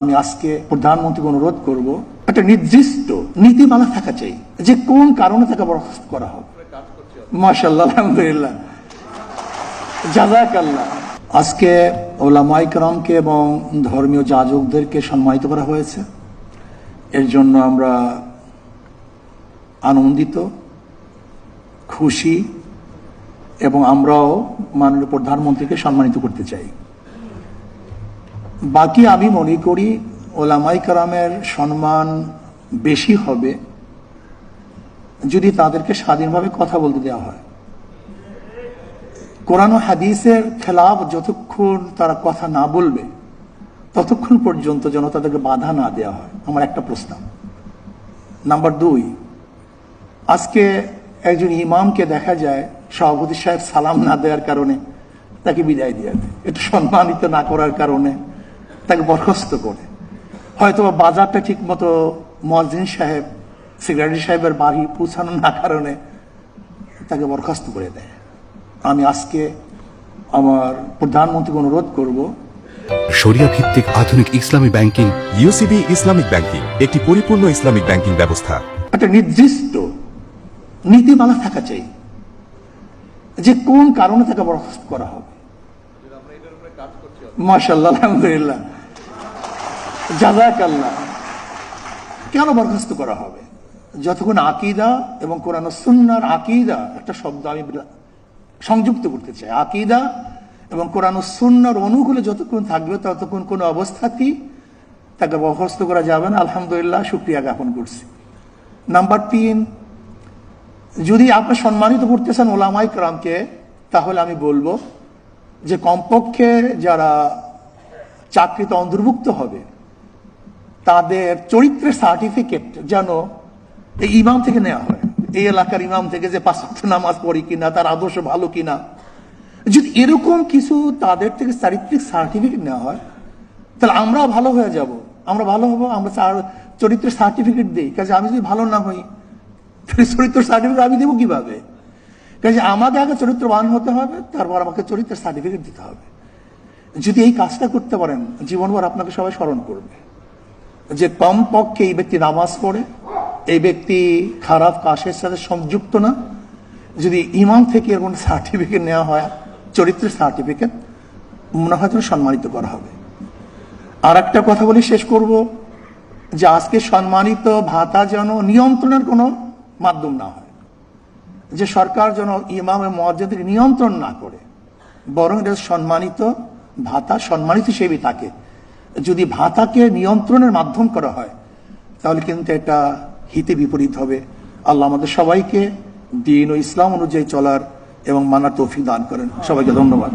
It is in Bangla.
আমি আজকে প্রধানমন্ত্রীকে অনুরোধ করব, একটা নির্দিষ্ট নীতিমালা থাকা চাই যে কোন কারণে তাকে বরখাস্ত করা হবে। মাশাআল্লাহ, আলহামদুলিল্লাহ, জাযাকাল্লাহ। আজকে ওলামায়ে কেরামকে এবং ধর্মীয় যাজকদেরকে সম্মানিত করা হয়েছে, এর জন্য আমরা আনন্দিত, খুশি, এবং আমরাও মাননীয় প্রধানমন্ত্রীকে সম্মানিত করতে চাই। বাকি আমি মনে করি ওলামায়ে কেরামের সম্মান বেশি হবে যদি তাদেরকে স্বাধীনভাবে কথা বলতে দেওয়া হয়। কোরআন ও হাদিসের খেলাফ যতক্ষণ তারা কথা না বলবে ততক্ষণ পর্যন্ত যেন তাদেরকে বাধা না দেওয়া হয়, আমার একটা প্রস্তাব। নাম্বার 2, আজকে একজন ইমামকে দেখা যায় সভাপতি সাহেব সালাম না দেওয়ার কারণে তাকে বিদায় দিয়ে দেয়, এটা সম্মানিত না করার কারণে তাকে বরখাস্ত করে, হয়তো বাজারটা ঠিক মতো মুয়াজ্জিন সাহেব সেক্রেটারি সাহেবের বাড়ি পৌঁছানো না কারণে তাকে বরখাস্ত করে দেয়। আমি আজকে আমার প্রধানমন্ত্রীকে অনুরোধ করব, শরিয়া ভিত্তিক আধুনিক ইসলামী ব্যাংকিং ইউসিবি ইসলামিক ব্যাংকিং একটি পরিপূর্ণ ইসলামিক ব্যাংকিং ব্যবস্থা। একটা নির্দিষ্ট নীতিমালা থাকা চাই যে কোন কারণে তাকে বরখাস্ত করা হবে। মাশাআল্লাহ, আলহামদুলিল্লাহ, জাযাকাল্লাহ। কেন বরখাস্ত করা হবে? যতক্ষণ আকীদা এবং কোরআন ও সুন্নাহর আকীদা, একটা শব্দ আমি সংযুক্ত করতে চাই, আকীদা এবং কোরআন ও সুন্নাহর অনুকূলে যতক্ষণ থাকবে ততক্ষণ কোনো অবস্থাতেই তাকে বরখাস্ত করা যাবে না। আলহামদুলিল্লাহ, শুকরিয়া জ্ঞাপন করছি। নাম্বার 3, যদি আপনি সম্মানিত করতেছেন ওলামায়ে কেরামকে, তাহলে আমি বলবো যে কমপক্ষে যারা চাকরিতে অন্তর্ভুক্ত হবে তাদের চরিত্রের সার্টিফিকেট যেন এই ইমাম থেকে নেওয়া হয়, এই এলাকার ইমাম থেকে, যে 5 ওয়াক্ত নামাজ পড়ি কিনা, তার আদর্শ ভালো কিনা। যদি এরকম কিছু তাদের থেকে চারিত্রিক সার্টিফিকেট নেওয়া হয় তাহলে আমরাও ভালো হয়ে যাব, আমরা ভালো হবো। আমরা চরিত্রের সার্টিফিকেট দিই, কাজে আমি যদি ভালো না হই তাহলে চরিত্রের সার্টিফিকেট আমি দেবো কিভাবে? কাজে আমাকে আগে চরিত্রবান হতে হবে, তারপর আমাকে চরিত্রের সার্টিফিকেট দিতে হবে। যদি এই কাজটা করতে পারেন, জীবনভর আপনাকে সবাই স্মরণ করবে যে কমপক্ষে এই ব্যক্তি নামাজ পড়ে, এই ব্যক্তি খারাপ কাজের সাথে সংযুক্ত না। যদি ইমাম থেকে এরকম সার্টিফিকেট নেওয়া হয়, চরিত্রের সার্টিফিকেট, মনে হয় সম্মানিত করা হবে। আর একটা কথা বলে শেষ করব, যে আজকে সম্মানিত ভাতা যেন নিয়ন্ত্রণের কোনো মাধ্যম না হয়, যে সরকার যেন ইমাম এবং মুয়াজ্জিনকে নিয়ন্ত্রণ না করে, বরং এটা সম্মানিত ভাতা সম্মানিত হিসেবেই থাকে। যদি ভাতাকে নিয়ন্ত্রণের মাধ্যম করা হয় তাহলে কিন্তু এটা হিতে বিপরীত হবে। আল্লাহ আমাদের সবাইকে দ্বীন ও ইসলাম অনুযায়ী চলার এবং মানার তৌফিক দান করেন। সবাইকে ধন্যবাদ।